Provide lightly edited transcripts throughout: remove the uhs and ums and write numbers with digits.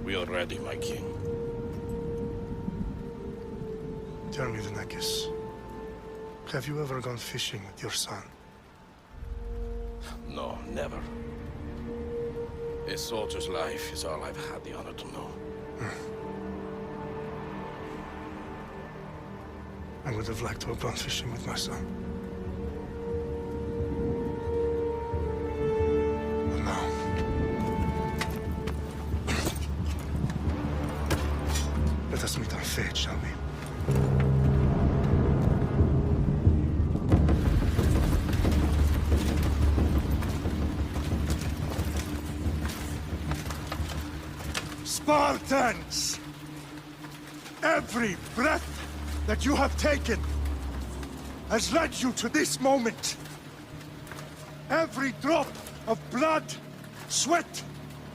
We are ready, my king. Tell me, Venekis, have you ever gone fishing with your son? No, never. A soldier's life is all I've had the honor to know. I would have liked to have gone fishing with my son. But now... let us meet our fate, shall we? Spartans! Every breath that you have taken has led you to this moment. Every drop of blood, sweat,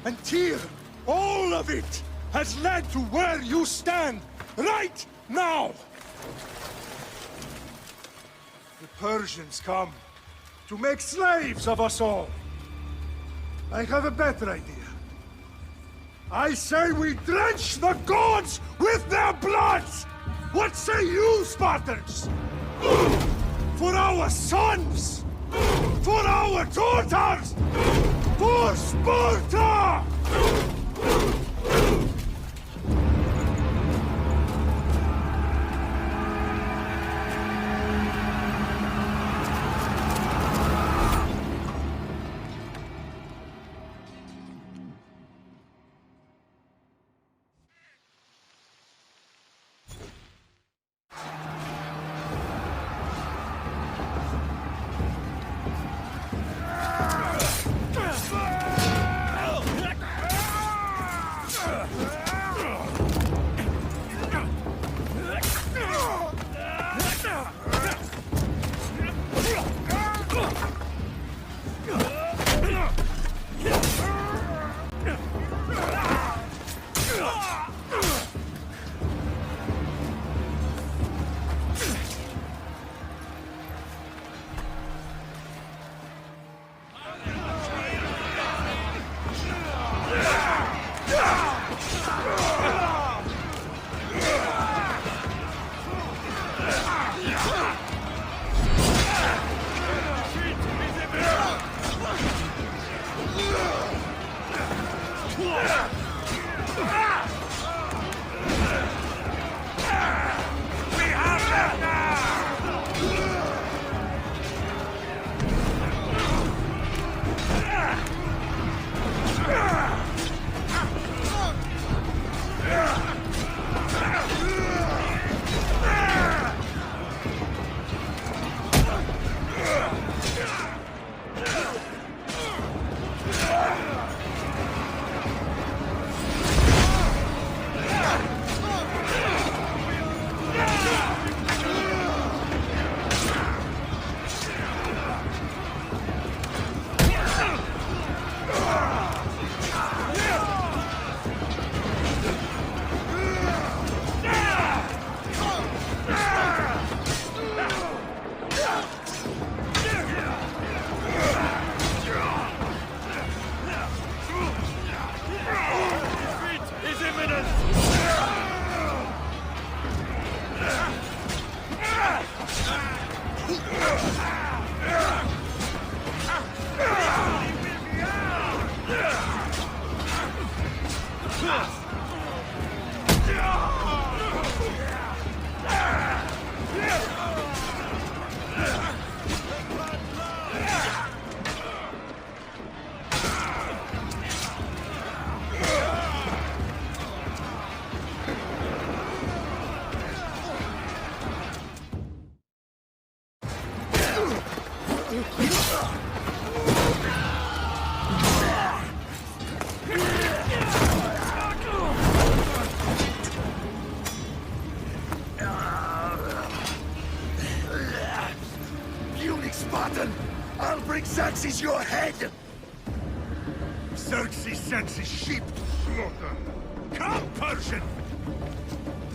and tear, all of it has led to where you stand right now. The Persians come to make slaves of us all. I have a better idea. I say we drench the gods with their blood! What say you, Spartans? For our sons! For our daughters! For Sparta! Xerxes your head! Xerxes sends his sheep to slaughter. Come, Persian!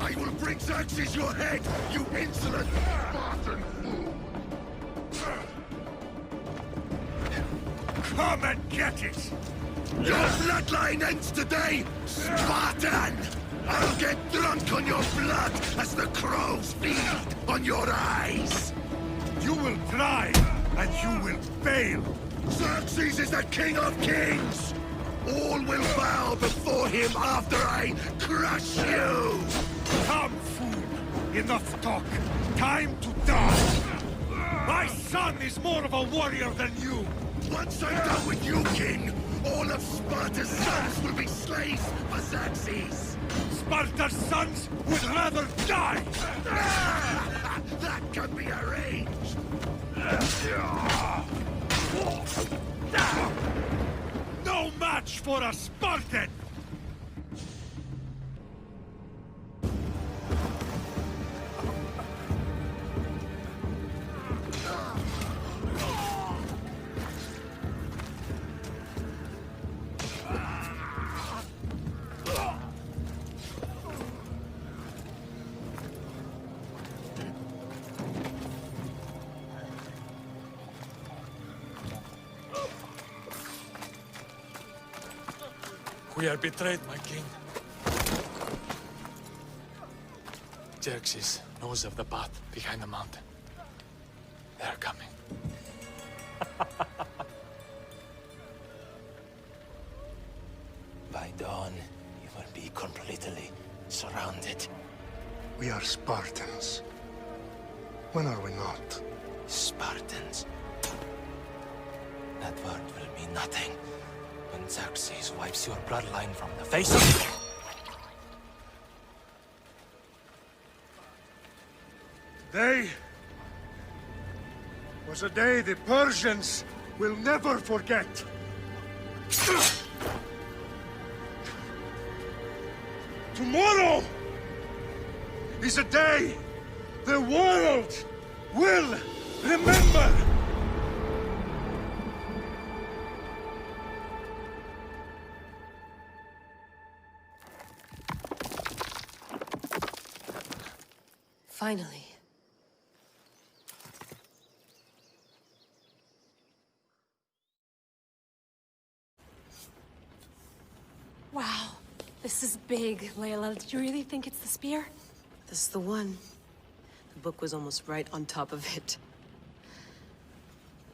I will bring Xerxes your head, you insolent Spartan fool! Come and get it! Your bloodline ends today, Spartan! I'll get drunk on your blood as the crows feed on your eyes! You will try, and you will fail. Xerxes is the king of kings! All will bow before him after I crush you! Come, fool. Enough talk. Time to die. My son is more of a warrior than you. Once I'm done with you, king, all of Sparta's sons will be slaves for Xerxes! Sparta's sons would rather die. That can be arranged! No match for a Spartan! We are betrayed, my king. Xerxes knows of the path behind the mountain. They are coming. By dawn, you will be completely surrounded. We are Spartans. When are we not? Spartans. That word will mean nothing when Xerxes wipes your bloodline from the face of... Today was a day the Persians will never forget. Tomorrow is a day the world will remember. Finally. Wow, this is big, Layla. Did you really think it's the spear? This is the one. The book was almost right on top of it.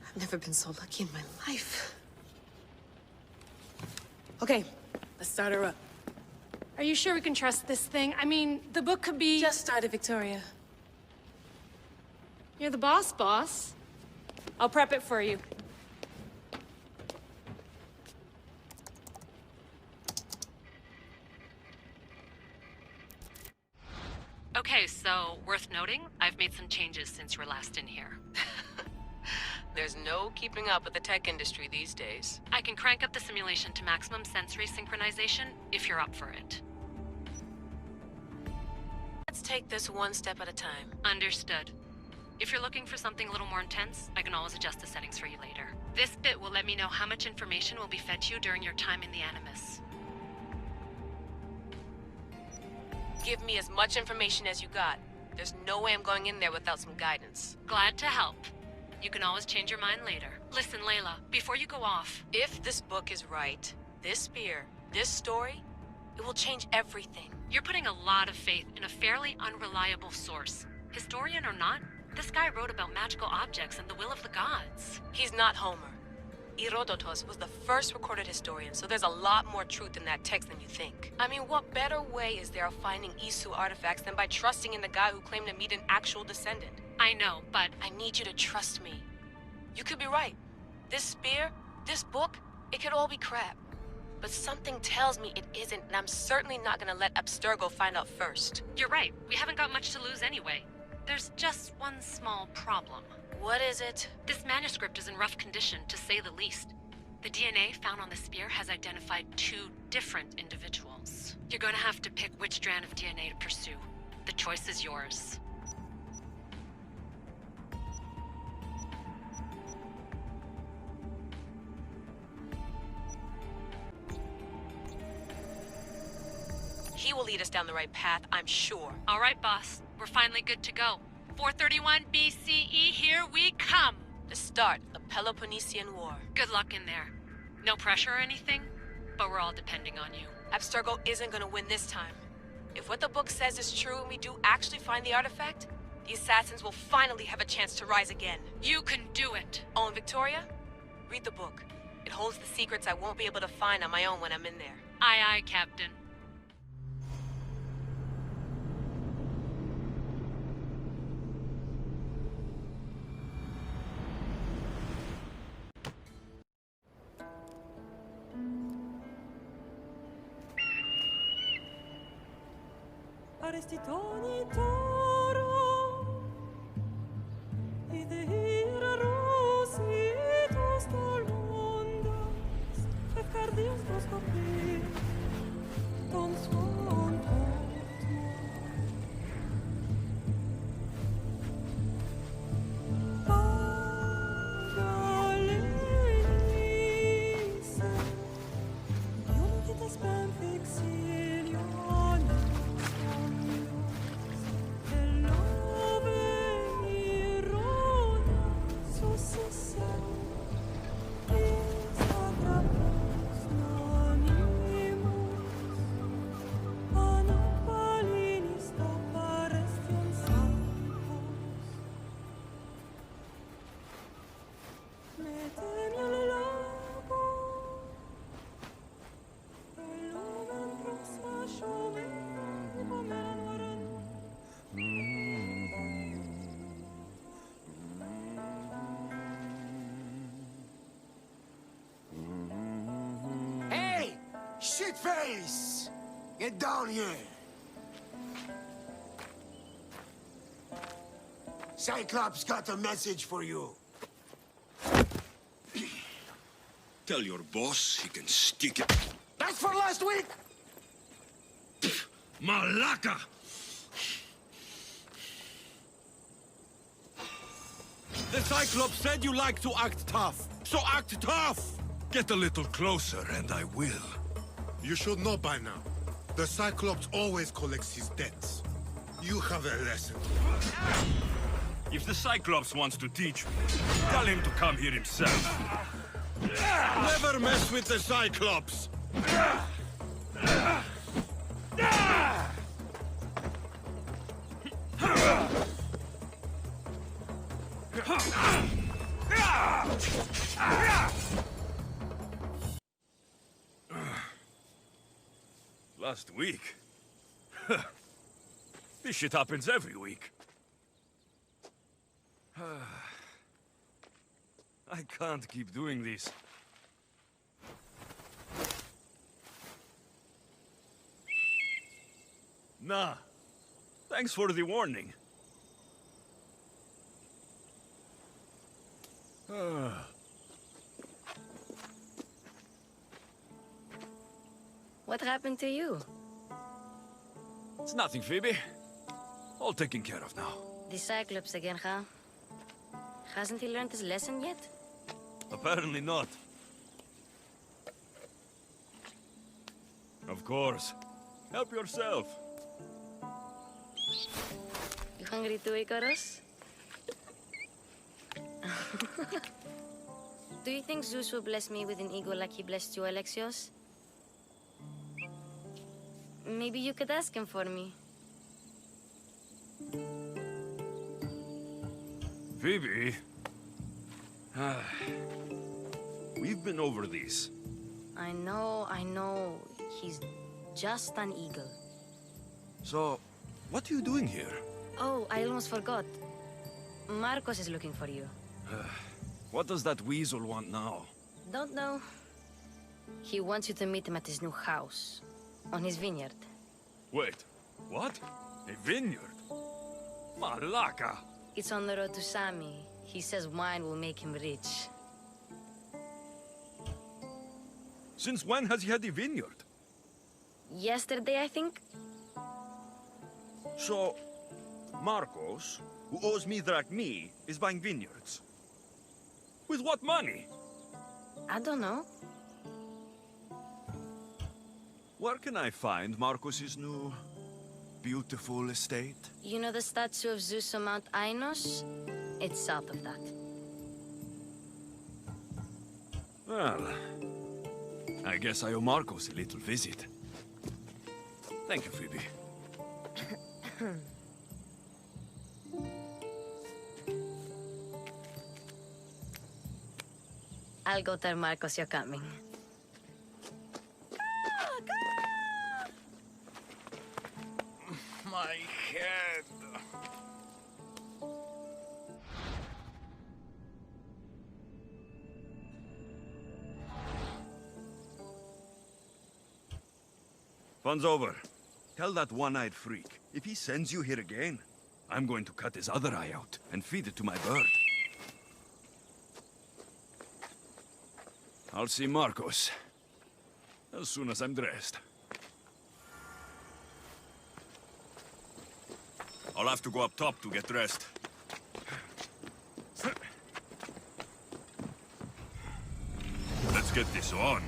I've never been so lucky in my life. Okay, let's start her up. Are you sure we can trust this thing? I mean, the book could be... Just started, Victoria. You're the boss, boss. I'll prep it for you. Okay, so worth noting, I've made some changes since you were last in here. There's no keeping up with the tech industry these days. I can crank up the simulation to maximum sensory synchronization if you're up for it. Let's take this one step at a time. Understood. If you're looking for something a little more intense, I can always adjust the settings for you later. This bit will let me know how much information will be fed to you during your time in the Animus. Give me as much information as you got. There's no way I'm going in there without some guidance. Glad to help. You can always change your mind later. Listen, Layla, before you go off... If this book is right, this spear, this story, it will change everything. You're putting a lot of faith in a fairly unreliable source. Historian or not, this guy wrote about magical objects and the will of the gods. He's not Homer. Herodotus was the first recorded historian, so there's a lot more truth in that text than you think. I mean, what better way is there of finding Isu artifacts than by trusting in the guy who claimed to meet an actual descendant? I know, but... I need you to trust me. You could be right. This spear, this book, it could all be crap. But something tells me it isn't, and I'm certainly not gonna let Abstergo find out first. You're right. We haven't got much to lose anyway. There's just one small problem. What is it? This manuscript is in rough condition, to say the least. The DNA found on the spear has identified 2 different individuals. You're gonna have to pick which strand of DNA to pursue. The choice is yours. He will lead us down the right path, I'm sure. All right, boss. We're finally good to go. 431 BCE, here we come! The start of the Peloponnesian War. Good luck in there. No pressure or anything? But we're all depending on you. Abstergo isn't gonna win this time. If what the book says is true and we do actually find the artifact, the Assassins will finally have a chance to rise again. You can do it! Oh, and Victoria? Read the book. It holds the secrets I won't be able to find on my own when I'm in there. Aye, aye, Captain. Aresti toni toro, idehira rositos tolmondas, fefcardios tos copri, ton suon Pagalese, iunitas benfixilion. Shitface! Get down here! Cyclops got a message for you. Tell your boss he can stick it. That's for last week! Malaka! The Cyclops said you like to act tough, so act tough! Get a little closer and I will. You should know by now. The Cyclops always collects his debts. You have a lesson. If the Cyclops wants to teach me, tell him to come here himself. Never mess with the Cyclops! Last week? This shit happens every week. I can't keep doing this. Nah. Thanks for the warning. What happened to you? It's nothing, Phoebe. All taken care of now. The Cyclops again, huh? Hasn't he learned his lesson yet? Apparently not. Of course. Help yourself. You hungry too, Icarus? Do you think Zeus will bless me with an ego like he blessed you, Alexios? Maybe you could ask him for me. Phoebe. We've been over this. I know. He's just an eagle. So, what are you doing here? Oh, I almost forgot. Marcos is looking for you. What does that weasel want now? Don't know. He wants you to meet him at his new house. On his vineyard. Wait, what? A vineyard? Malaka! It's on the road to Sami. He says wine will make him rich. Since when has he had a vineyard? Yesterday, I think? So, Marcos, who owes me drachmi, is buying vineyards. With what money? I don't know. Where can I find Marcos's new, beautiful estate? You know the statue of Zeus on Mount Ainos? It's south of that. Well, I guess I owe Marcos a little visit. Thank you, Phoebe. I'll go tell Marcos you're coming. My head. Fun's over. Tell that one-eyed freak, if he sends you here again, I'm going to cut his other eye out and feed it to my bird. I'll see Marcos as soon as I'm dressed. I'll have to go up top to get dressed. Let's get this on.